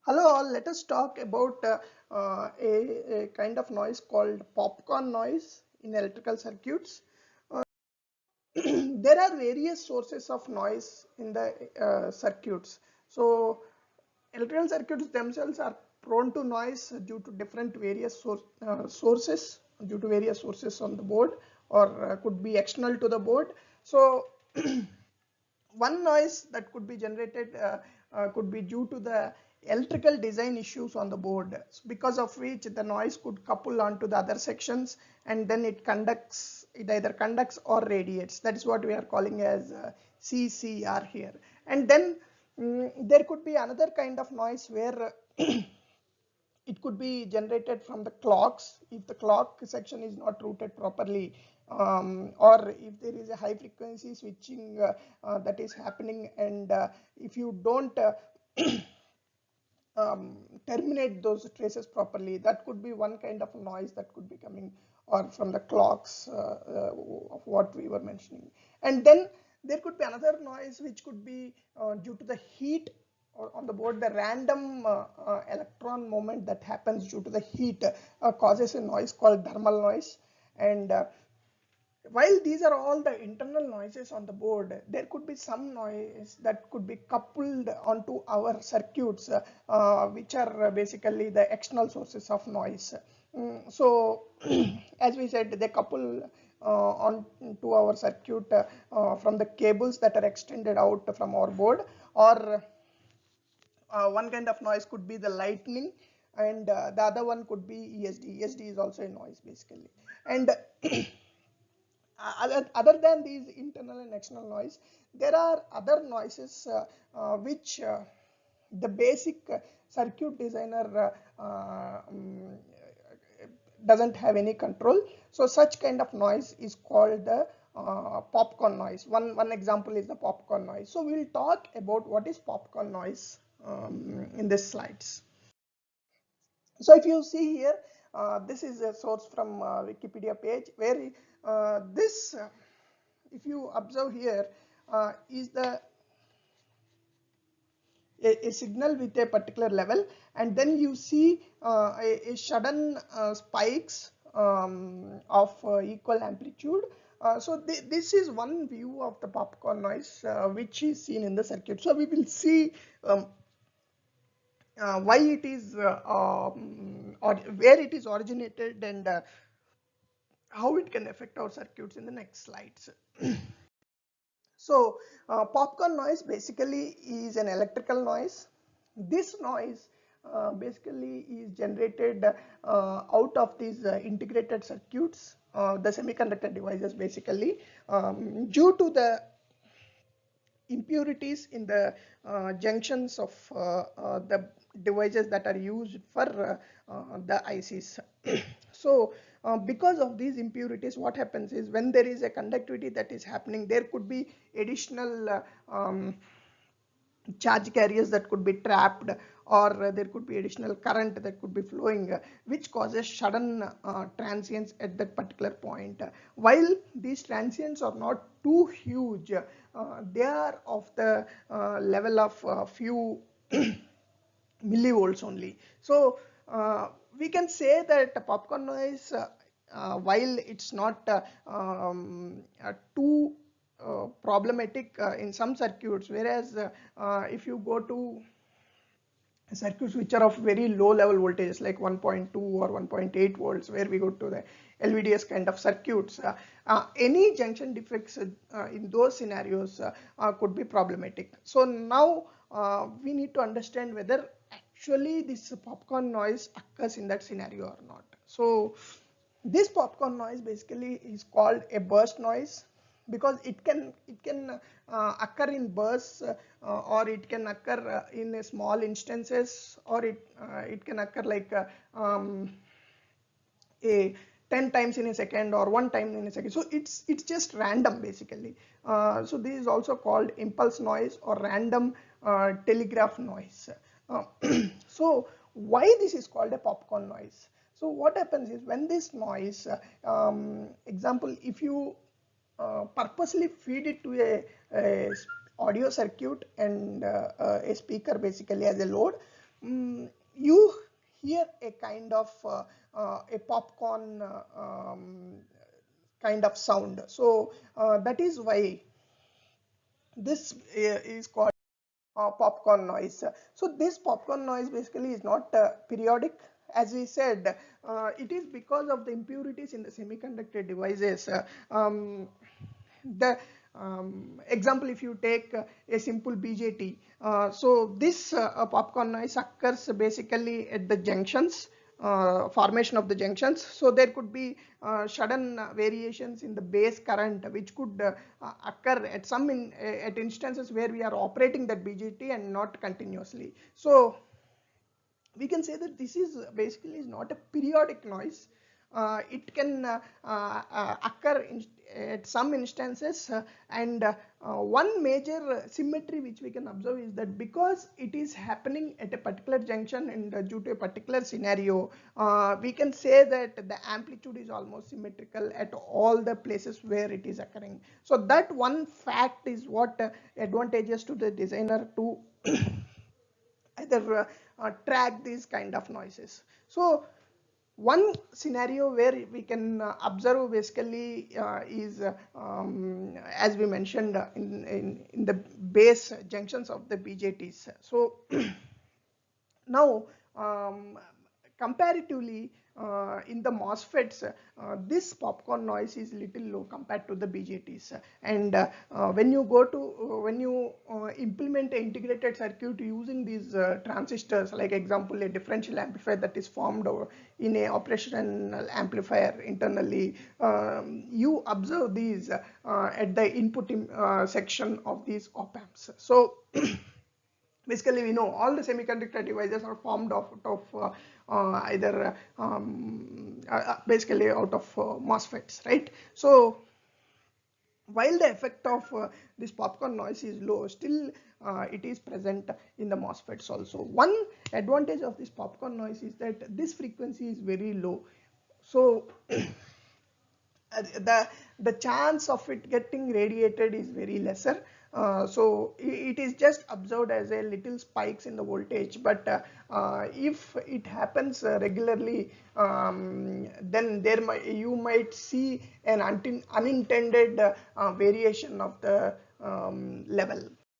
Hello all, let us talk about a kind of noise called popcorn noise in electrical circuits. Uh, there are various sources of noise in the circuits. So electrical circuits themselves are prone to noise due to different various sources, due to various sources on the board, or could be external to the board. So one noise that could be generated could be due to the electrical design issues on the board, because of which the noise could couple onto the other sections, and then it either conducts or radiates. That is what we are calling as CCR here. And then there could be another kind of noise where it could be generated from the clocks if the clock section is not routed properly, or if there is a high frequency switching that is happening, and if you don't terminate those traces properly, that could be one kind of noise that could be coming or from the clocks of what we were mentioning. And then there could be another noise which could be due to the heat or on the board. The random electron movement that happens due to the heat causes a noise called thermal noise. And while these are all the internal noises on the board, there could be some noise that could be coupled onto our circuits, which are basically the external sources of noise. So as we said, they couple on to our circuit from the cables that are extended out from our board, or one kind of noise could be the lightning, and the other one could be ESD. ESD is also a noise basically. And other than these internal and external noise, there are other noises which the basic circuit designer doesn't have any control. So such kind of noise is called the popcorn noise. One example is the popcorn noise. So we'll talk about what is popcorn noise in this slides. So if you see here, this is a source from Wikipedia page where this if you observe here, is a signal with a particular level, and then you see a sudden spikes of equal amplitude. So this is one view of the popcorn noise which is seen in the circuit. So we will see why it is or where it is originated, and how it can affect our circuits in the next slides. So popcorn noise basically is an electrical noise. This noise basically is generated out of these integrated circuits, the semiconductor devices basically, due to the impurities in the junctions of the devices that are used for the ICs. So because of these impurities, what happens is when there is a conductivity that is happening, there could be additional charge carriers that could be trapped, or there could be additional current that could be flowing, which causes sudden transients at that particular point. While these transients are not too huge, they are of the level of few millivolts only. So we can say that popcorn noise, while it's not too problematic in some circuits, whereas if you go to circuits which are of very low level voltages like 1.2 or 1.8 volts, where we go to the LVDS kind of circuits, any junction defects in those scenarios could be problematic. So now we need to understand whether actually this popcorn noise occurs in that scenario or not. So this popcorn noise basically is called a burst noise, because it can occur in bursts, or it can occur in a small instances, or it can occur like a 10 times in a second or 1 time in a second. So it's just random basically. So this is also called impulse noise or random telegraph noise. uh, so why this is called a popcorn noise? So what happens is, when this noise, example, if you purposely feed it to a audio circuit and a speaker basically as a load, you hear a kind of a popcorn kind of sound. So that is why this is called popcorn noise. So this popcorn noise basically is not periodic. As we said, it is because of the impurities in the semiconductor devices. The example, if you take a simple BJT, so this popcorn noise occurs basically at the junctions, formation of the junctions. So there could be sudden variations in the base current which could occur at at instances where we are operating that BJT and not continuously. So we can say that this is basically is not a periodic noise. It can occur at some instances, and one major symmetry which we can observe is that because it is happening at a particular junction and due to a particular scenario, we can say that the amplitude is almost symmetrical at all the places where it is occurring. So that one fact is what advantages to the designer to either track these kind of noises. So one scenario where we can observe basically is as we mentioned in the base junctions of the BJTs. So now comparatively in the MOSFETs, this popcorn noise is little low compared to the BJTs. And when you go to when you implement an integrated circuit using these transistors, like example a differential amplifier that is formed in a operational amplifier internally, you observe these at the input section of these op amps. So basically we know all the semiconductor devices are formed out of either basically out of MOSFETs, right? So while the effect of this popcorn noise is low, still it is present in the MOSFETs also. One advantage of this popcorn noise is that this frequency is very low. So the chance of it getting radiated is very lesser. So it is just observed as a little spikes in the voltage, but if it happens regularly, then you might see an unintended variation of the level.